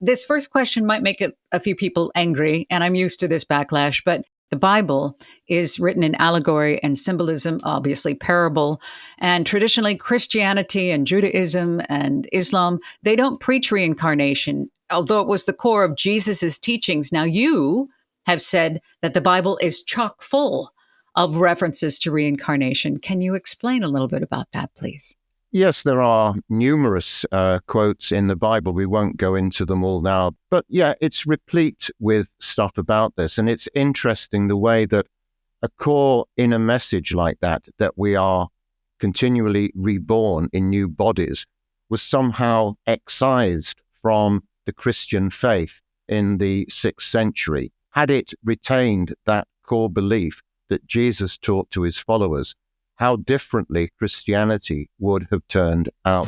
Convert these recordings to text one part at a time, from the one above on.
This first question might make a few people angry, and I'm used to this backlash, but the Bible is written in allegory and symbolism, obviously parable. And traditionally, Christianity and Judaism and Islam, they don't preach reincarnation, although it was the core of Jesus's teachings. Now, you have said that the Bible is chock full of references to reincarnation. Can you explain a little bit about that, please? Yes, there are numerous quotes in the Bible. We won't go into them all now. But yeah, it's replete with stuff about this. And it's interesting the way that a core inner message like that we are continually reborn in new bodies, was somehow excised from the Christian faith in the 6th century. Had it retained that core belief that Jesus taught to his followers, how differently Christianity would have turned out.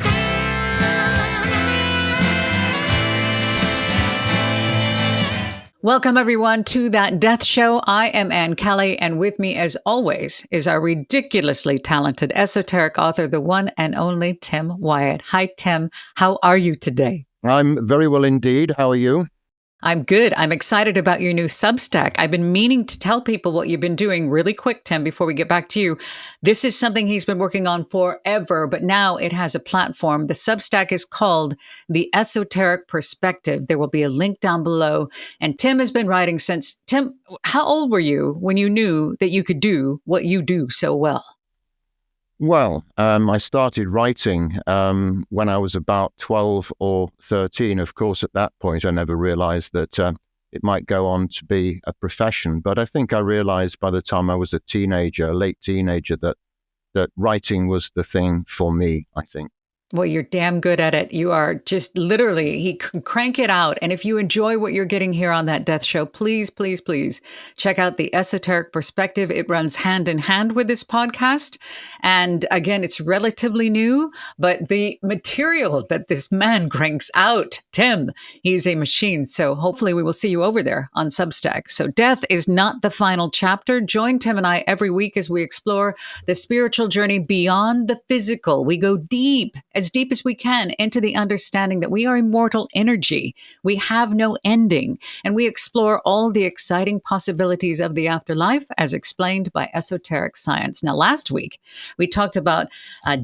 Welcome, everyone, to That Death Show. I am Ann Kelly, and with me, as always, is our ridiculously talented esoteric author, the one and only Tim Wyatt. Hi, Tim. How are you today? I'm very well indeed. How are you? I'm good. I'm excited about your new Substack. I've been meaning to tell people what you've been doing really quick, Tim, before we get back to you. This is something he's been working on forever, but now it has a platform. The Substack is called The Esoteric Perspective. There will be a link down below. And Tim has been writing since. Tim, how old were you when you knew that you could do what you do so well? Well, I started writing when I was about 12 or 13. Of course, at that point, I never realized that it might go on to be a profession. But I think I realized by the time I was a teenager, a late teenager, that writing was the thing for me, I think. Well, you're damn good at it. You are just literally, he can crank it out. And if you enjoy what you're getting here on That Death Show, please, please, please check out The Esoteric Perspective. It runs hand in hand with this podcast. And again, it's relatively new, but the material that this man cranks out, Tim, he's a machine. So hopefully we will see you over there on Substack. So death is not the final chapter. Join Tim and I every week as we explore the spiritual journey beyond the physical. We go deep as we can into the understanding that we are immortal energy. We have no ending, and we explore all the exciting possibilities of the afterlife as explained by esoteric science. Now, last week, we talked about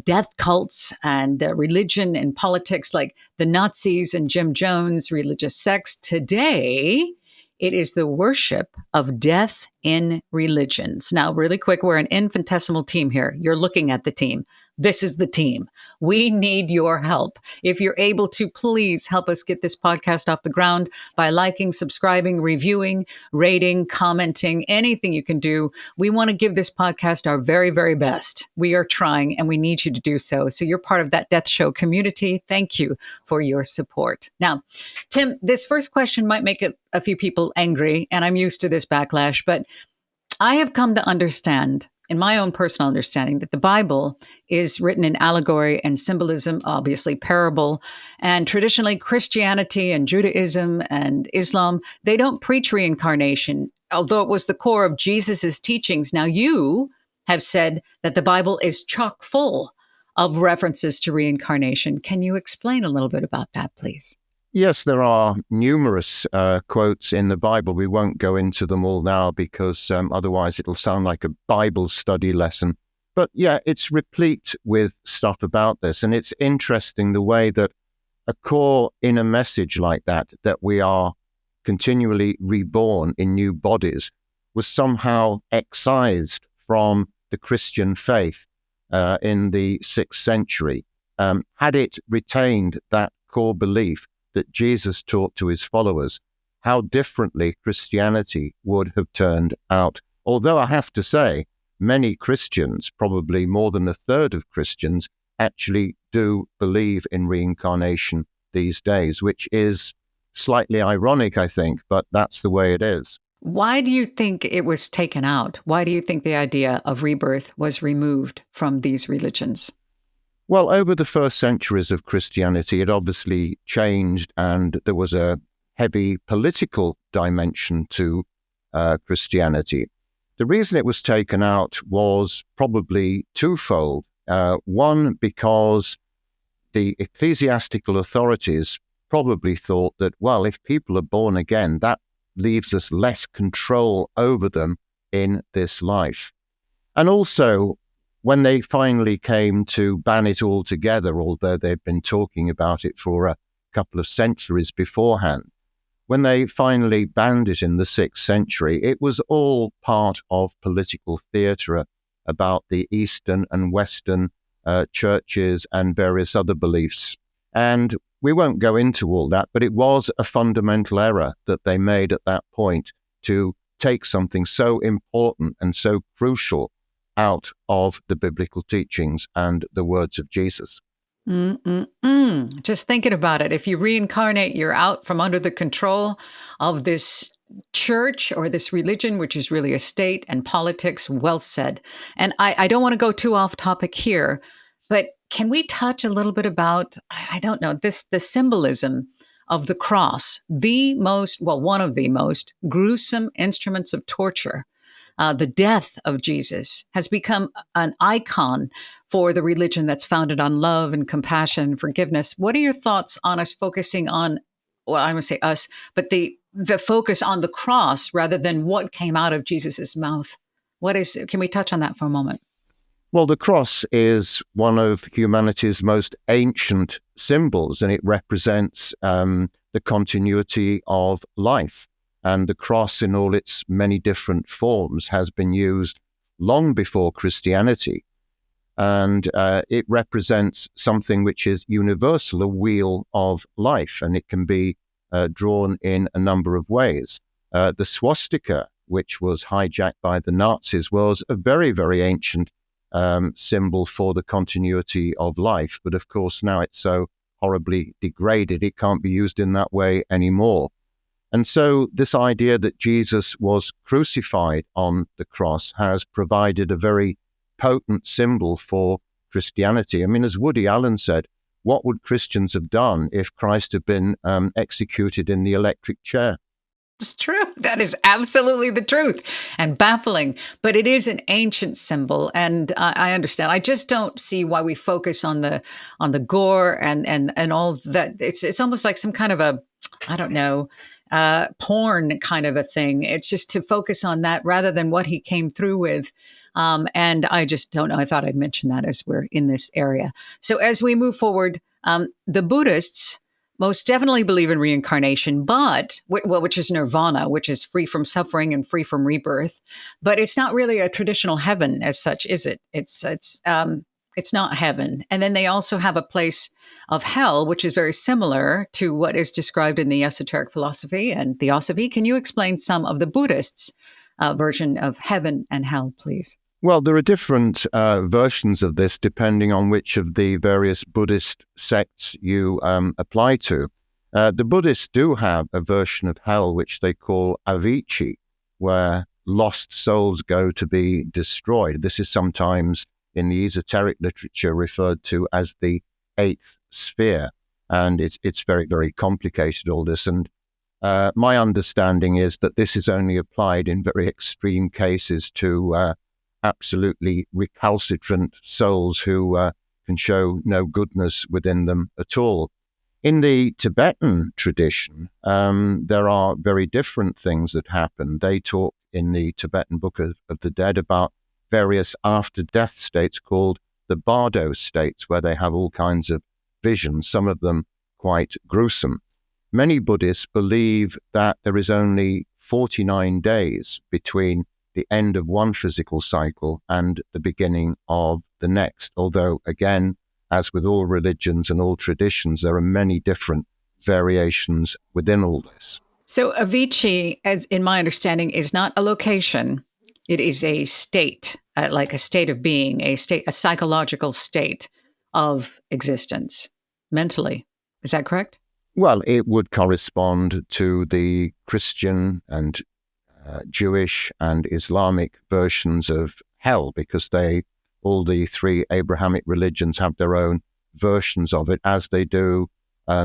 death cults and religion and politics like the Nazis and Jim Jones, religious sects. Today, it is the worship of death in religions. Now, really quick, we're an infinitesimal team here. You're looking at the team. This is the team. We need your help. If you're able to, please help us get this podcast off the ground by liking, subscribing, reviewing, rating, commenting, anything you can do. We want to give this podcast our very, very best. We are trying, and we need you to do so. So you're part of That Death Show community. Thank you for your support. Now, Tim, this first question might make a few people angry, and I'm used to this backlash, but I have come to understand, in my own personal understanding, that the Bible is written in allegory and symbolism, obviously parable. And traditionally, Christianity and Judaism and Islam, they don't preach reincarnation, although it was the core of Jesus's teachings. Now, you have said that the Bible is chock full of references to reincarnation. Can you explain a little bit about that, please? Yes, there are numerous quotes in the Bible. We won't go into them all now because otherwise it'll sound like a Bible study lesson. But yeah, it's replete with stuff about this. And it's interesting the way that a core inner message like that we are continually reborn in new bodies, was somehow excised from the Christian faith in the 6th century. Had it retained that core belief that Jesus taught to his followers, how differently Christianity would have turned out. Although I have to say, many Christians, probably more than a third of Christians, actually do believe in reincarnation these days, which is slightly ironic, I think, but that's the way it is. Why do you think it was taken out? Why do you think the idea of rebirth was removed from these religions? Well, over the first centuries of Christianity, it obviously changed, and there was a heavy political dimension to Christianity. The reason it was taken out was probably twofold. One, because the ecclesiastical authorities probably thought that, well, if people are born again, that leaves us less control over them in this life. And also, when they finally came to ban it altogether, although they've been talking about it for a couple of centuries beforehand, when they finally banned it in the 6th century, it was all part of political theatre about the Eastern and Western churches and various other beliefs. And we won't go into all that, but it was a fundamental error that they made at that point to take something so important and so crucial out of the biblical teachings and the words of Jesus. Just thinking about it, if you reincarnate, you're out from under the control of this church or this religion, which is really a state and politics. Well said. And I don't want to go too off topic here, but can we touch a little bit about, I don't know, the symbolism of the cross, one of the most gruesome instruments of torture. The death of Jesus has become an icon for the religion that's founded on love and compassion and forgiveness. What are your thoughts on us focusing on, well, I'm going to say us, but the focus on the cross rather than what came out of Jesus's mouth? Can we touch on that for a moment? Well, the cross is one of humanity's most ancient symbols, and it represents the continuity of life. And the cross in all its many different forms has been used long before Christianity. And it represents something which is universal, a wheel of life, and it can be drawn in a number of ways. The swastika, which was hijacked by the Nazis, was a very, very ancient symbol for the continuity of life. But of course, now it's so horribly degraded, it can't be used in that way anymore. And so this idea that Jesus was crucified on the cross has provided a very potent symbol for Christianity. I mean, as Woody Allen said, what would Christians have done if Christ had been executed in the electric chair? It's true. That is absolutely the truth and baffling, but it is an ancient symbol, and I understand. I just don't see why we focus on the gore and all that. It's almost like some kind of a, I don't know, porn kind of a thing. It's just to focus on that rather than what he came through with. And I just don't know. I thought I'd mention that as we're in this area. So as we move forward, the Buddhists most definitely believe in reincarnation, which is nirvana, which is free from suffering and free from rebirth. But it's not really a traditional heaven as such, is it? It's not heaven. And then they also have a place of hell, which is very similar to what is described in the esoteric philosophy and Theosophy. Can you explain some of the Buddhists' version of heaven and hell, please? Well, there are different versions of this depending on which of the various Buddhist sects you apply to. The Buddhists do have a version of hell which they call avicii, where lost souls go to be destroyed. This is sometimes in the esoteric literature referred to as the eighth sphere, and it's very, very complicated, all this. And my understanding is that this is only applied in very extreme cases to absolutely recalcitrant souls who can show no goodness within them at all. In the Tibetan tradition, there are very different things that happen. They talk in the Tibetan Book of the Dead about various after-death states called the bardo states, where they have all kinds of visions, some of them quite gruesome. Many Buddhists believe that there is only 49 days between the end of one physical cycle and the beginning of the next. Although, again, as with all religions and all traditions, there are many different variations within all this. So Avicii, as in my understanding, is not a location. It is a state, like a state of being, a psychological state of existence, mentally. Is that correct? Well, it would correspond to the Christian and Jewish and Islamic versions of hell, because all the three Abrahamic religions have their own versions of it, as they do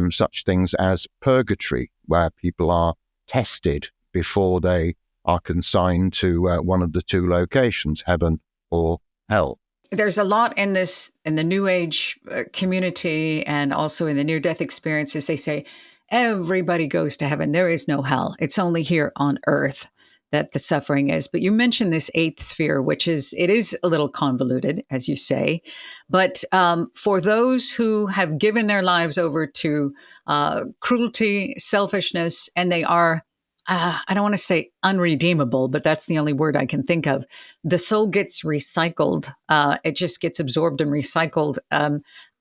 such things as purgatory, where people are tested before they are consigned to one of the two locations, heaven or hell. There's a lot in the New Age community and also in the near-death experiences. They say everybody goes to heaven. There is no hell. It's only here on earth that the suffering is. But you mentioned this eighth sphere, which it is a little convoluted, as you say. But for those who have given their lives over to cruelty, selfishness, and they are, I don't want to say unredeemable, but that's the only word I can think of. The soul gets recycled. It just gets absorbed and recycled.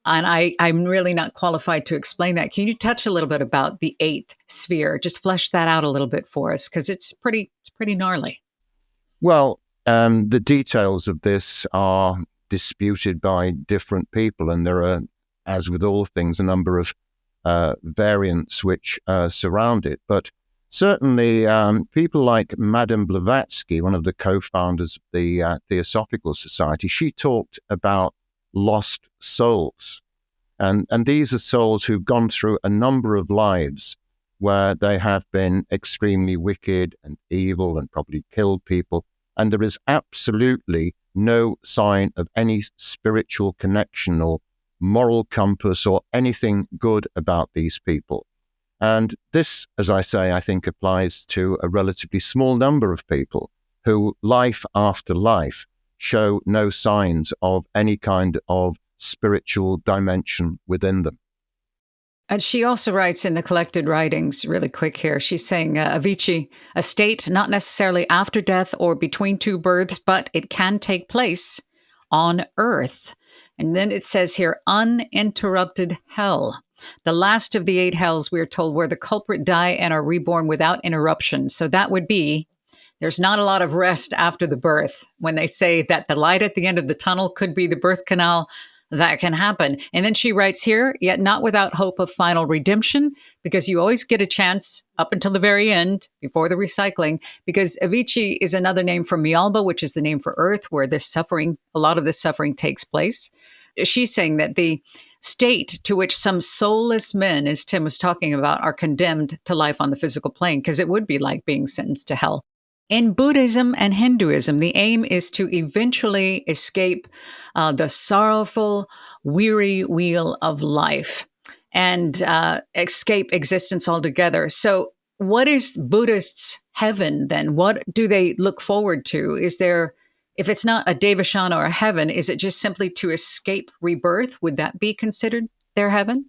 And I'm really not qualified to explain that. Can you touch a little bit about the eighth sphere? Just flesh that out a little bit for us, because it's pretty gnarly. Well, the details of this are disputed by different people, and there are, as with all things, a number of variants which surround it. But certainly people like Madame Blavatsky, one of the co-founders of the Theosophical Society, she talked about lost souls. And these are souls who've gone through a number of lives where they have been extremely wicked and evil and probably killed people. And there is absolutely no sign of any spiritual connection or moral compass or anything good about these people. And this, as I say, I think applies to a relatively small number of people who, life after life, show no signs of any kind of spiritual dimension within them. And she also writes in the collected writings, really quick here, she's saying, Avicii, a state not necessarily after death or between two births, but it can take place on earth. And then it says here, uninterrupted hell. The last of the eight hells, we are told, where the culprit die and are reborn without interruption. So that would be, there's not a lot of rest after the birth. When they say that the light at the end of the tunnel could be the birth canal, that can happen. And then she writes here, yet not without hope of final redemption, because you always get a chance up until the very end, before the recycling, because Avicii is another name for Mialba, which is the name for earth, where this suffering, a lot of this suffering takes place. She's saying that the state to which some soulless men, as Tim was talking about, are condemned to life on the physical plane, because it would be like being sentenced to hell. In Buddhism and Hinduism, the aim is to eventually escape the sorrowful, weary wheel of life and escape existence altogether. So what is Buddhists' heaven then? What do they look forward to? Is there, if it's not a Devachan or a heaven, is it just simply to escape rebirth? Would that be considered their heaven?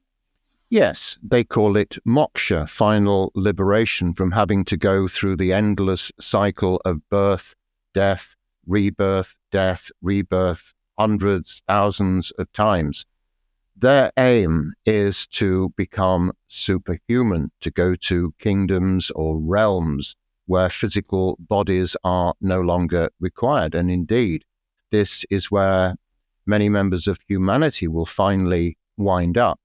Yes, they call it moksha, final liberation from having to go through the endless cycle of birth, death, rebirth, hundreds, thousands of times. Their aim is to become superhuman, to go to kingdoms or realms where physical bodies are no longer required. And indeed, this is where many members of humanity will finally wind up.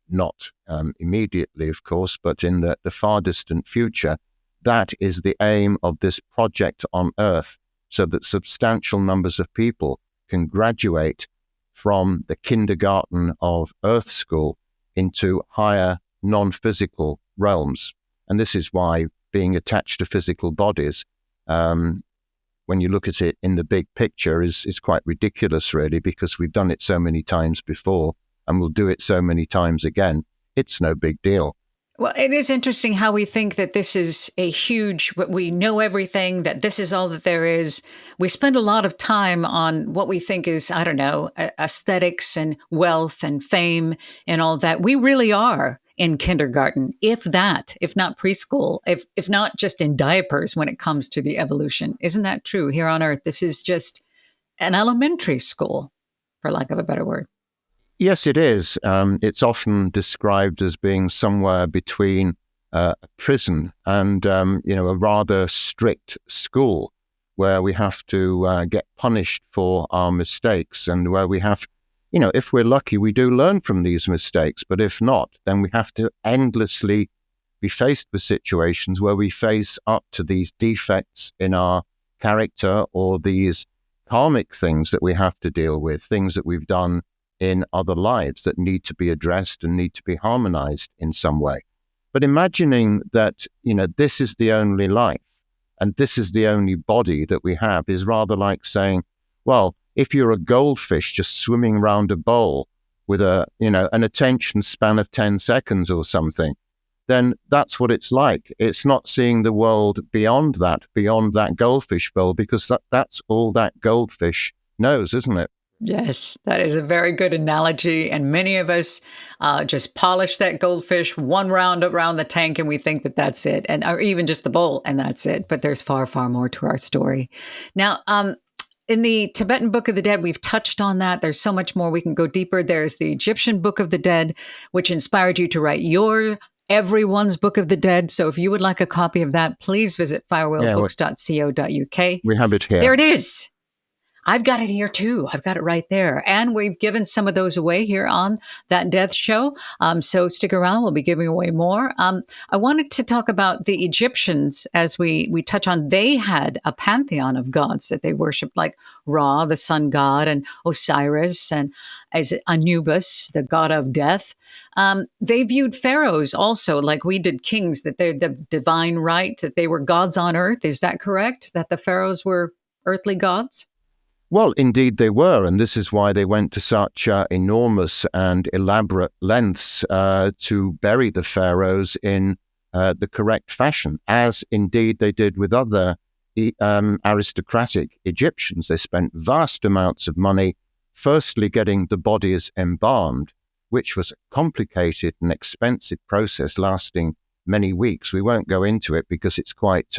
Not immediately, of course, but in the far distant future. That is the aim of this project on Earth, so that substantial numbers of people can graduate from the kindergarten of Earth School into higher non-physical realms. And this is why being attached to physical bodies, when you look at it in the big picture, is quite ridiculous, really, because we've done it so many times before. And we'll do it so many times again. It's no big deal. Well, it is interesting how we think that this is a huge, we know everything, that this is all that there is. We spend a lot of time on what we think is, I don't know, aesthetics and wealth and fame and all that. We really are in kindergarten, if that, if not preschool, if not just in diapers when it comes to the evolution. Isn't that true? Here on Earth, this is just an elementary school, for lack of a better word. Yes, it is. It's often described as being somewhere between a prison and, a rather strict school where we have to get punished for our mistakes and where we have, if we're lucky, we do learn from these mistakes. But if not, then we have to endlessly be faced with situations where we face up to these defects in our character or these karmic things that we have to deal with, things that we've done in other lives that need to be addressed and need to be harmonized in some way. But imagining that, this is the only life and this is the only body that we have is rather like saying, well, if you're a goldfish just swimming around a bowl with an attention span of 10 seconds or something, then that's what it's like. It's not seeing the world beyond that goldfish bowl, because that's all that goldfish knows, isn't it? Yes, that is a very good analogy. And many of us just polish that goldfish one round around the tank and we think that that's it, and or even just the bowl and that's it. But there's far, far more to our story. Now, in the Tibetan Book of the Dead, we've touched on that. There's so much more. We can go deeper. There's the Egyptian Book of the Dead, which inspired you to write your Everyone's Book of the Dead. So if you would like a copy of that, please visit firewheelbooks.co.uk. We have it here. There it is. I've got it here too. I've got it right there. And we've given some of those away here on That Death Show. So stick around. We'll be giving away more. I wanted to talk about the Egyptians as we touch on. They had a pantheon of gods that they worshipped, like Ra, the sun god, and Osiris, and as Anubis, the god of death. They viewed pharaohs also like we did kings, that they're the divine right, that they were gods on earth. Is that correct? That the pharaohs were earthly gods? Well, indeed they were, and this is why they went to such enormous and elaborate lengths to bury the pharaohs in the correct fashion, as indeed they did with other aristocratic Egyptians. They spent vast amounts of money, firstly getting the bodies embalmed, which was a complicated and expensive process lasting many weeks. We won't go into it because it's quite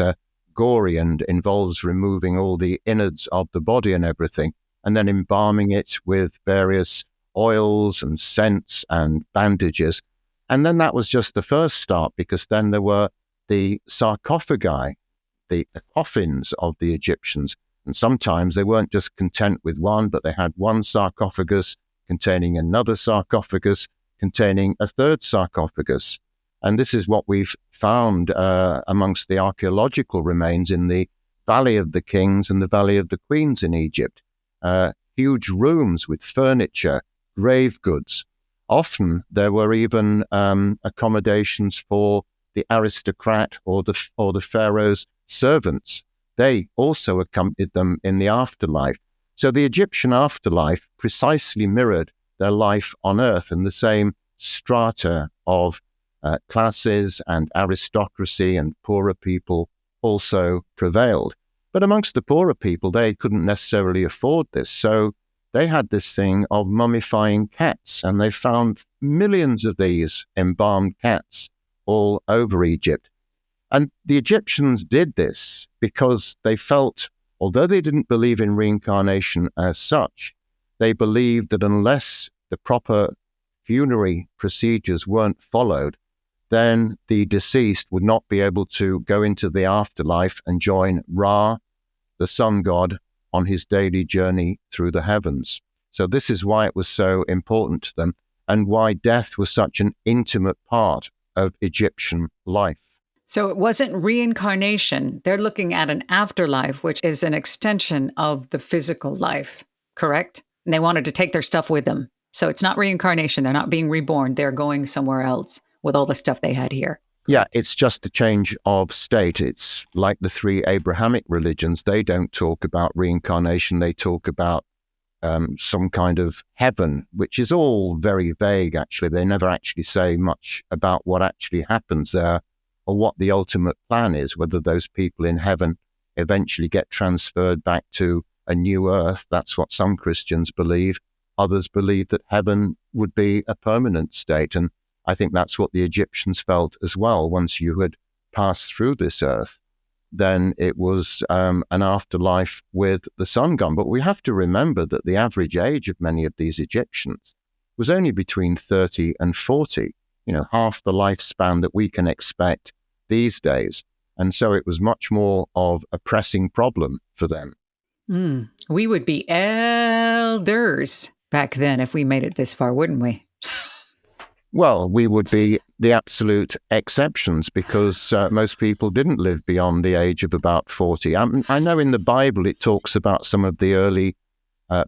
gory and involves removing all the innards of the body and everything, and then embalming it with various oils and scents and bandages. And then that was just the first start, because then there were the sarcophagi, the coffins of the Egyptians. And sometimes they weren't just content with one, but they had one sarcophagus containing another sarcophagus containing a third sarcophagus. And this is what we've found amongst the archaeological remains in the Valley of the Kings and the Valley of the Queens in Egypt. Huge rooms with furniture, grave goods. Often there were even accommodations for the aristocrat or the pharaoh's servants. They also accompanied them in the afterlife. So the Egyptian afterlife precisely mirrored their life on earth, and the same strata of classes and aristocracy and poorer people also prevailed. But amongst the poorer people, they couldn't necessarily afford this. So they had this thing of mummifying cats, and they found millions of these embalmed cats all over Egypt. And the Egyptians did this because they felt, although they didn't believe in reincarnation as such, they believed that unless the proper funerary procedures weren't followed, then the deceased would not be able to go into the afterlife and join Ra, the sun god, on his daily journey through the heavens. So this is why it was so important to them, and why death was such an intimate part of Egyptian life. So it wasn't reincarnation. They're looking at an afterlife, which is an extension of the physical life, correct? And they wanted to take their stuff with them. So it's not reincarnation. They're not being reborn. They're going somewhere else with all the stuff they had here. Yeah, it's just a change of state. It's like the three Abrahamic religions. They don't talk about reincarnation. They talk about some kind of heaven, which is all very vague, actually. They never actually say much about what actually happens there or what the ultimate plan is, whether those people in heaven eventually get transferred back to a new earth. That's what some Christians believe. Others believe that heaven would be a permanent state. And I think that's what the Egyptians felt as well. Once you had passed through this earth, then it was an afterlife with the sun god. But we have to remember that the average age of many of these Egyptians was only between 30 and 40, half the lifespan that we can expect these days. And so it was much more of a pressing problem for them. We would be elders back then if we made it this far, wouldn't we? Well, we would be the absolute exceptions, because most people didn't live beyond the age of about 40. I know in the Bible it talks about some of the early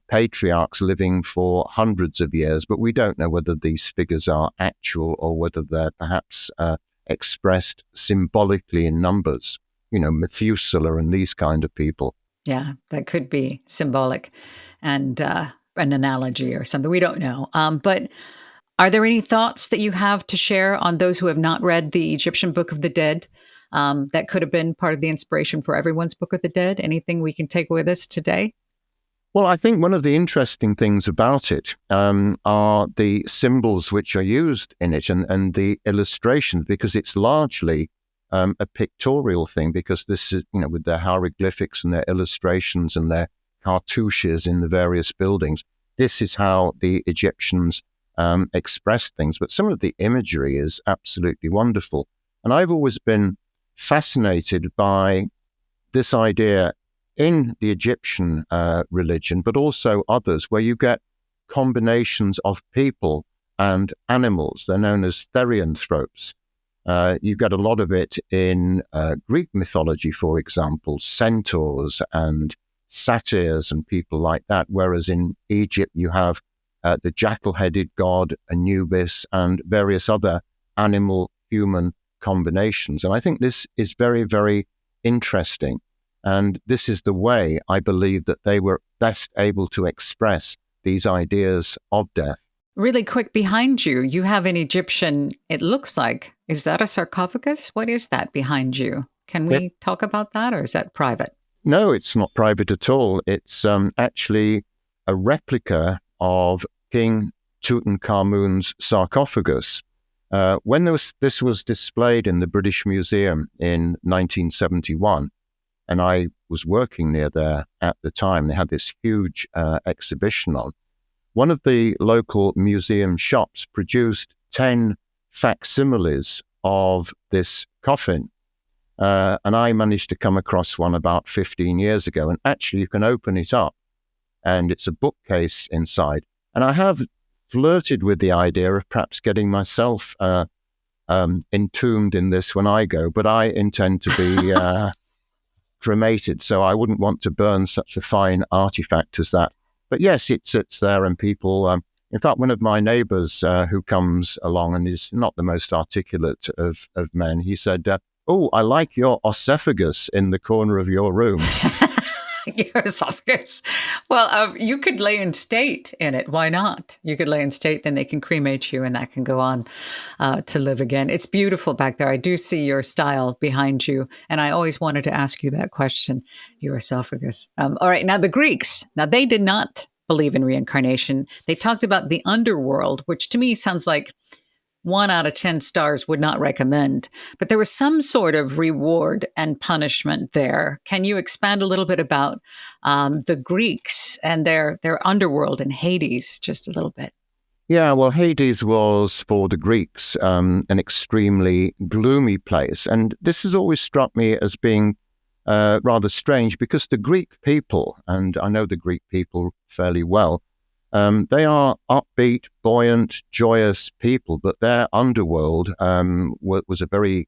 patriarchs living for hundreds of years, but we don't know whether these figures are actual or whether they're perhaps expressed symbolically in numbers, Methuselah and these kind of people. Yeah, that could be symbolic and an analogy or something. We don't know. But Are there any thoughts that you have to share on those who have not read the Egyptian Book of the Dead? That could have been part of the inspiration for everyone's Book of the Dead. Anything we can take with us today? Well, I think one of the interesting things about it are the symbols which are used in it and the illustrations, because it's largely a pictorial thing, because this is, with their hieroglyphics and their illustrations and their cartouches in the various buildings, this is how the Egyptians expressed things. But some of the imagery is absolutely wonderful. And I've always been fascinated by this idea in the Egyptian religion, but also others, where you get combinations of people and animals. They're known as therianthropes. You get a lot of it in Greek mythology, for example, centaurs and satyrs and people like that, whereas in Egypt you have the jackal-headed god Anubis and various other animal-human combinations. And I think this is very, very interesting. And this is the way I believe that they were best able to express these ideas of death. Really quick, behind you, you have an Egyptian, it looks like. Is that a sarcophagus? What is that behind you? Can we talk about that, or is that private? No, it's not private at all. It's actually a replica of King Tutankhamun's sarcophagus. When this was displayed in the British Museum in 1971, and I was working near there at the time, they had this huge exhibition on. One of the local museum shops produced 10 facsimiles of this coffin. And I managed to come across one about 15 years ago. And actually, you can open it up, and it's a bookcase inside. And I have flirted with the idea of perhaps getting myself entombed in this when I go, but I intend to be cremated, so I wouldn't want to burn such a fine artifact as that. But yes, it sits there, and people, in fact, one of my neighbors who comes along and is not the most articulate of men, he said, "Oh, I like your oesophagus in the corner of your room." Your esophagus. Well, you could lay in state in it. Why not? You could lay in state, then they can cremate you, and that can go on to live again. It's beautiful back there. I do see your style behind you, and I always wanted to ask you that question, your esophagus. All right, now the Greeks. Now, they did not believe in reincarnation. They talked about the underworld, which to me sounds like 1 out of 10 stars would not recommend. But there was some sort of reward and punishment there. Can you expand a little bit about the Greeks and their underworld and Hades just a little bit? Yeah, well, Hades was, for the Greeks, an extremely gloomy place. And this has always struck me as being rather strange, because the Greek people, and I know the Greek people fairly well, they are upbeat, buoyant, joyous people, but their underworld was a very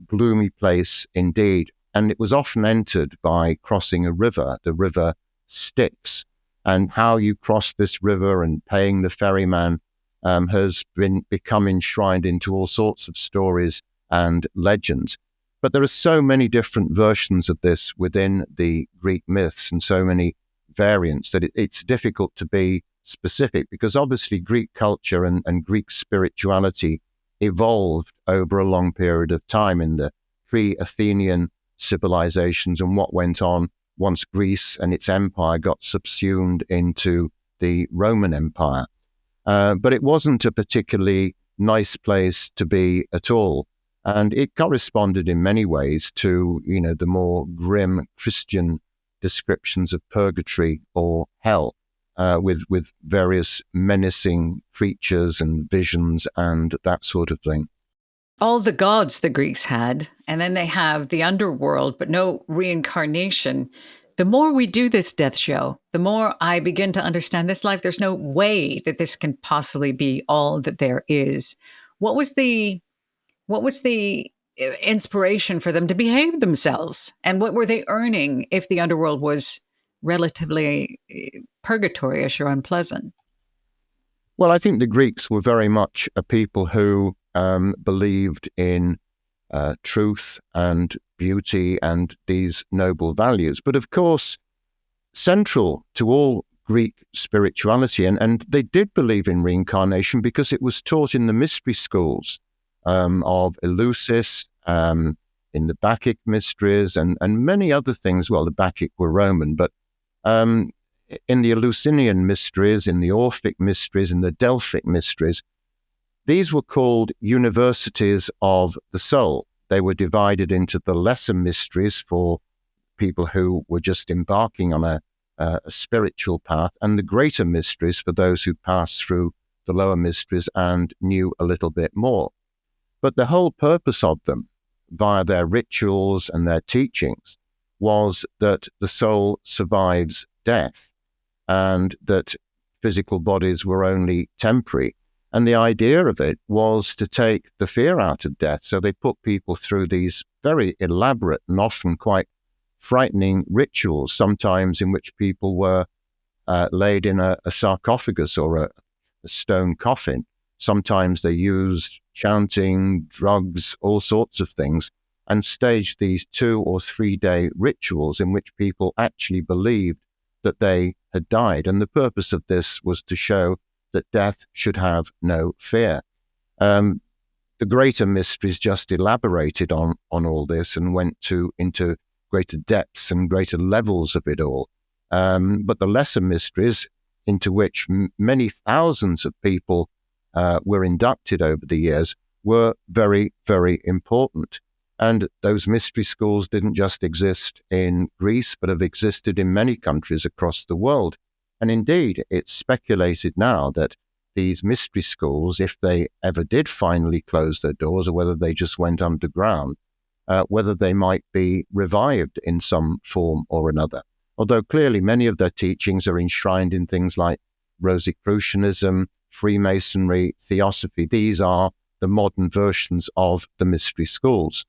gloomy place indeed. And it was often entered by crossing a river, the river Styx. And how you cross this river and paying the ferryman has become enshrined into all sorts of stories and legends. But there are so many different versions of this within the Greek myths, and so many variants, that it's difficult to be specific, because obviously Greek culture and Greek spirituality evolved over a long period of time in the pre-Athenian civilizations and what went on once Greece and its empire got subsumed into the Roman Empire. But it wasn't a particularly nice place to be at all. And it corresponded in many ways to, the more grim Christian descriptions of purgatory or hell, with various menacing creatures and visions and that sort of thing. All the gods the Greeks had, and then they have the underworld, but no reincarnation. The more we do this death show, the more I begin to understand this life. There's no way that this can possibly be all that there is. What was the inspiration for them to behave themselves? And what were they earning if the underworld was relatively purgatorious or unpleasant? Well, I think the Greeks were very much a people who believed in truth and beauty and these noble values. But of course, central to all Greek spirituality. And they did believe in reincarnation because it was taught in the mystery schools of Eleusis, in the Bacchic mysteries, and many other things. Well, the Bacchic were Roman, but in the Eleusinian mysteries, in the Orphic mysteries, in the Delphic mysteries, these were called universities of the soul. They were divided into the lesser mysteries for people who were just embarking on a spiritual path, and the greater mysteries for those who passed through the lower mysteries and knew a little bit more. But the whole purpose of them, via their rituals and their teachings, was that the soul survives death and that physical bodies were only temporary. And the idea of it was to take the fear out of death. So they put people through these very elaborate and often quite frightening rituals, sometimes in which people were laid in a sarcophagus or a stone coffin. Sometimes they used chanting, drugs, all sorts of things, and staged these 2 or 3 day rituals in which people actually believed that they had died. And the purpose of this was to show that death should have no fear. The greater mysteries just elaborated on all this and went into greater depths and greater levels of it all. But the lesser mysteries, into which many thousands of people were inducted over the years, were very, very important. And those mystery schools didn't just exist in Greece, but have existed in many countries across the world. And indeed, it's speculated now that these mystery schools, if they ever did finally close their doors, or whether they just went underground, whether they might be revived in some form or another. Although clearly many of their teachings are enshrined in things like Rosicrucianism, Freemasonry, Theosophy. These are the modern versions of the mystery schools.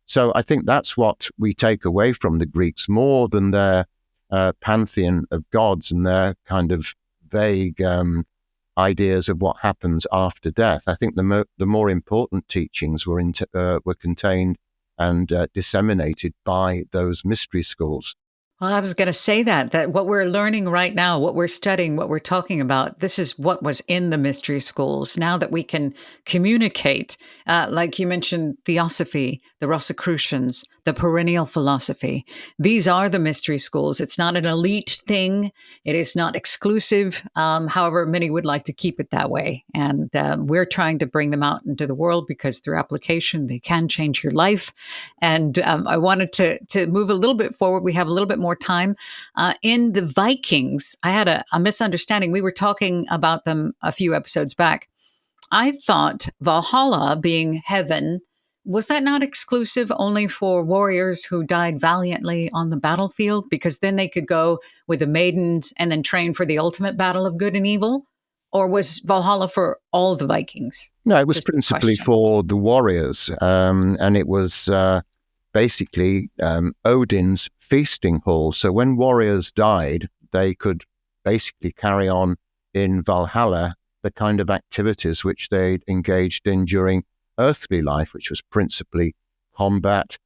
So I think that's what we take away from the Greeks, more than their pantheon of gods and their kind of vague ideas of what happens after death. I think the more important teachings were contained and disseminated by those mystery schools. Well, I was going to say that what we're learning right now, what we're studying, what we're talking about, this is what was in the mystery schools. Now that we can communicate, like you mentioned, Theosophy, the Rosicrucians, the perennial philosophy, these are the mystery schools. It's not an elite thing. It is not exclusive. However, many would like to keep it that way. And we're trying to bring them out into the world because through application, they can change your life. And I wanted to move a little bit forward. We have a little bit more time. In the Vikings, I had a misunderstanding. We were talking about them a few episodes back. I thought Valhalla being heaven, was that not exclusive only for warriors who died valiantly on the battlefield? Because then they could go with the maidens and then train for the ultimate battle of good and evil? Or was Valhalla for all the Vikings? No, it was principally for the warriors. And it was basically Odin's feasting hall. So when warriors died, they could basically carry on in Valhalla the kind of activities which they'd engaged in during earthly life, which was principally combat,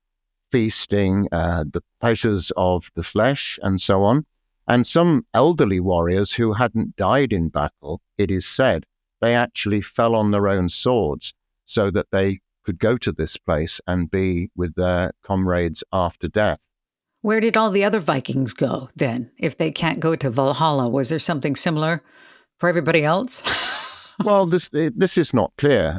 feasting, the pleasures of the flesh, and so on. And some elderly warriors who hadn't died in battle, it is said, they actually fell on their own swords so that they could go to this place and be with their comrades after death. Where did all the other Vikings go then? If they can't go to Valhalla, was there something similar for everybody else? Well, this is not clear.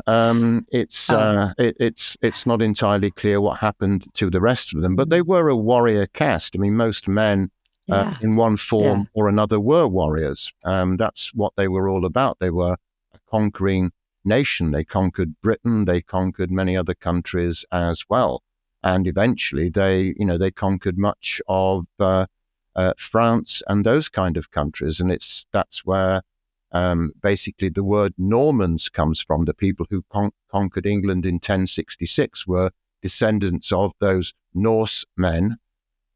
It's not entirely clear what happened to the rest of them, but they were a warrior caste. I mean, most men in one form or another were warriors. That's what they were all about. They were a conquering nation. They conquered Britain. They conquered many other countries as well, and eventually they conquered much of France and those kind of countries. And that's where basically the word Normans comes from. The people who conquered England in 1066 were descendants of those Norse men,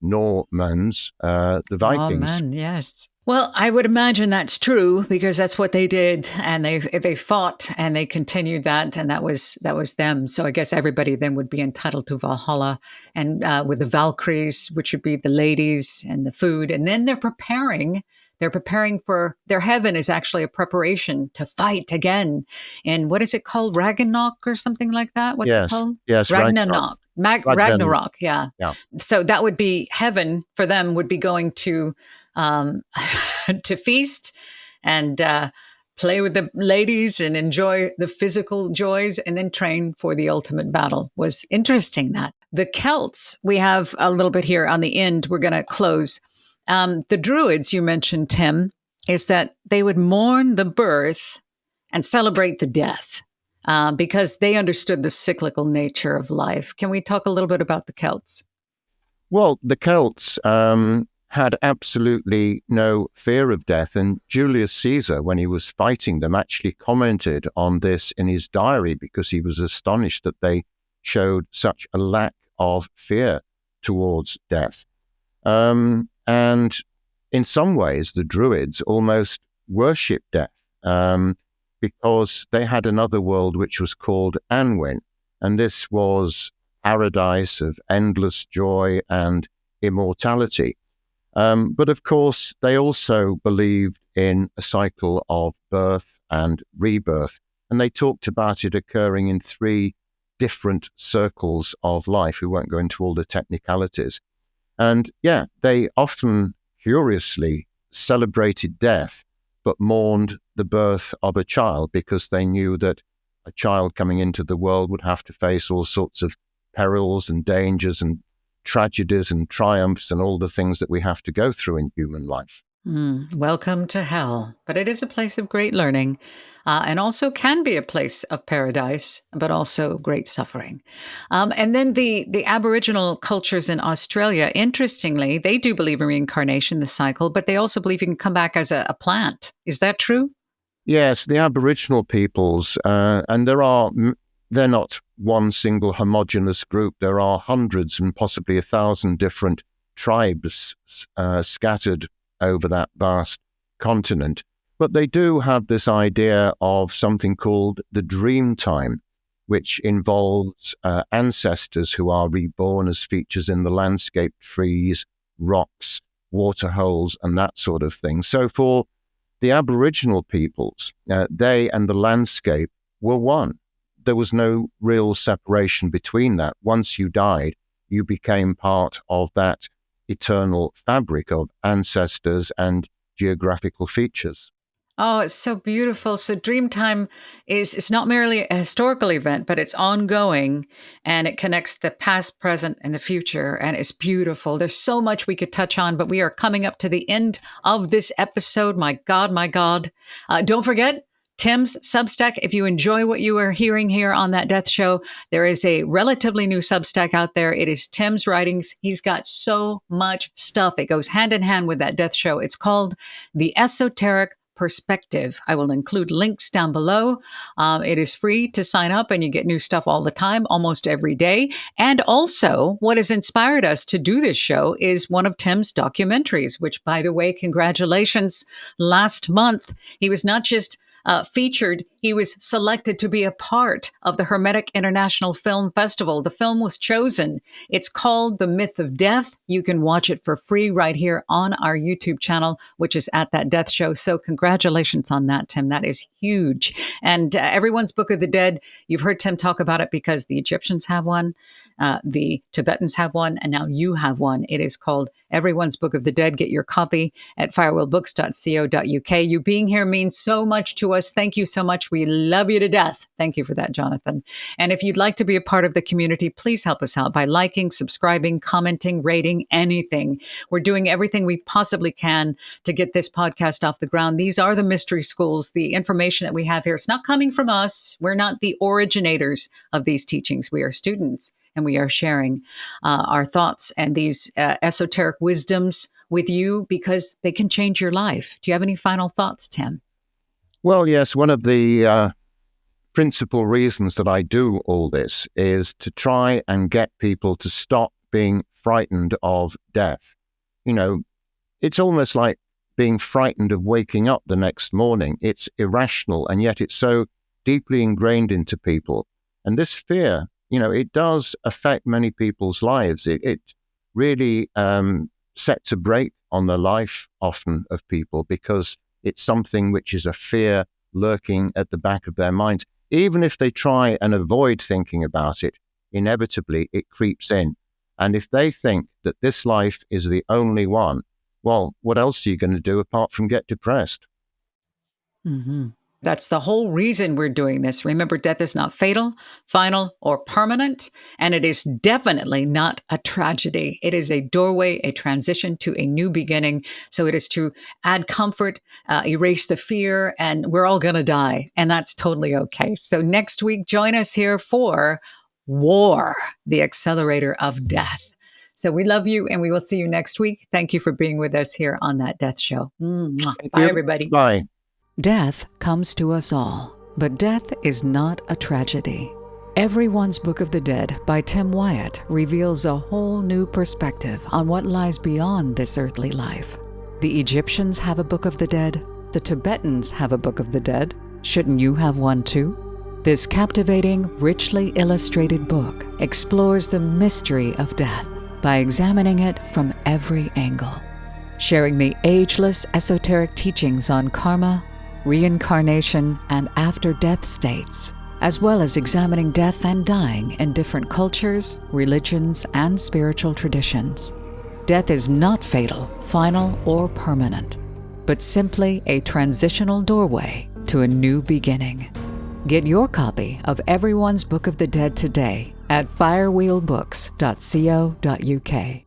Normans, the Vikings. Oh, man, yes. Well, I would imagine that's true because that's what they did, and they fought and they continued that, and that was them. So I guess everybody then would be entitled to Valhalla, and with the Valkyries, which would be the ladies and the food, and then they're preparing They're preparing for their heaven is actually a preparation to fight again. And what is it called? Ragnarok or something like that? What's it Yes, called? yes, Ragnarok. Ragnarok. Ragnarok. Ragnarok. Yeah. Yeah. So that would be heaven for them, would be going to um, to feast and play with the ladies and enjoy the physical joys and then train for the ultimate battle. Was interesting that. The Celts, we have a little bit here on the end. We're going to close. The Druids, you mentioned, Tim, is that they would mourn the birth and celebrate the death because they understood the cyclical nature of life. Can we talk a little bit about the Celts? Well, the Celts had absolutely no fear of death. And Julius Caesar, when he was fighting them, actually commented on this in his diary because he was astonished that they showed such a lack of fear towards death. And in some ways, the Druids almost worshipped death because they had another world which was called Anwin. And this was paradise of endless joy and immortality. But of course, they also believed in a cycle of birth and rebirth. And they talked about it occurring in 3 different circles of life. We won't go into all the technicalities. And yeah, they often curiously celebrated death, but mourned the birth of a child because they knew that a child coming into the world would have to face all sorts of perils and dangers and tragedies and triumphs and all the things that we have to go through in human life. Welcome to hell. But it is a place of great learning and also can be a place of paradise, but also great suffering. And then the Aboriginal cultures in Australia, interestingly, they do believe in reincarnation, the cycle, but they also believe you can come back as a plant. Is that true? Yes, the Aboriginal peoples, and they're not one single homogenous group. There are hundreds and possibly 1,000 different tribes scattered over that vast continent. But they do have this idea of something called the Dreamtime, which involves ancestors who are reborn as features in the landscape, trees, rocks, waterholes, and that sort of thing. So for the Aboriginal peoples, they and the landscape were one. There was no real separation between that. Once you died, you became part of that eternal fabric of ancestors and geographical features. Oh, it's so beautiful. So Dreamtime is not merely a historical event, but it's ongoing and it connects the past, present, and the future. And it's beautiful. There's so much we could touch on, but we are coming up to the end of this episode. My God, my God. Don't forget, Tim's Substack. If you enjoy what you are hearing here on That Death Show, there is a relatively new Substack out there. It is Tim's writings. He's got so much stuff. It goes hand in hand with That Death Show. It's called The Esoteric Perspective. I will include links down below. It is free to sign up and you get new stuff all the time, almost every day. And also, what has inspired us to do this show is one of Tim's documentaries, which, by the way, congratulations. Last month, he was not just featured, he was selected to be a part of the Hermetic International Film Festival. The film was chosen. It's called The Myth of Death. You can watch it for free right here on our YouTube channel, which is at That Death Show. So congratulations on that, Tim. That is huge. And everyone's Book of the Dead, you've heard Tim talk about it because the Egyptians have one, the Tibetans have one, and now you have one. It is called Everyone's Book of the Dead. Get your copy at firewheelbooks.co.uk. You being here means so much to us. Thank you so much. We love you to death. Thank you for that, Jonathan. And if you'd like to be a part of the community, please help us out by liking, subscribing, commenting, rating, anything. We're doing everything we possibly can to get this podcast off the ground. These are the mystery schools. The information that we have here, it's not coming from us. We're not the originators of these teachings. We are students. And we are sharing our thoughts and these esoteric wisdoms with you because they can change your life. Do you have any final thoughts, Tim? Well, yes, one of the principal reasons that I do all this is to try and get people to stop being frightened of death. You know, it's almost like being frightened of waking up the next morning. It's irrational, and yet it's so deeply ingrained into people. And this fear, you know, it does affect many people's lives. It really sets a brake on the life often of people because it's something which is a fear lurking at the back of their minds. Even if they try and avoid thinking about it, inevitably it creeps in. And if they think that this life is the only one, well, what else are you going to do apart from get depressed? Mm-hmm. That's the whole reason we're doing this. Remember, death is not fatal, final, or permanent, and it is definitely not a tragedy. It is a doorway, a transition to a new beginning. So it is to add comfort, erase the fear, and we're all going to die, and that's totally okay. So next week, join us here for War, the Accelerator of Death. So we love you, and we will see you next week. Thank you for being with us here on That Death Show. Mwah. Thank Bye, you. everybody. Bye. Death comes to us all, but death is not a tragedy. Everyone's Book of the Dead by Tim Wyatt reveals a whole new perspective on what lies beyond this earthly life. The Egyptians have a Book of the Dead. The Tibetans have a Book of the Dead. Shouldn't you have one too? This captivating, richly illustrated book explores the mystery of death by examining it from every angle, sharing the ageless esoteric teachings on karma, reincarnation, and after-death states, as well as examining death and dying in different cultures, religions, and spiritual traditions. Death is not fatal, final, or permanent, but simply a transitional doorway to a new beginning. Get your copy of Everyone's Book of the Dead today at firewheelbooks.co.uk.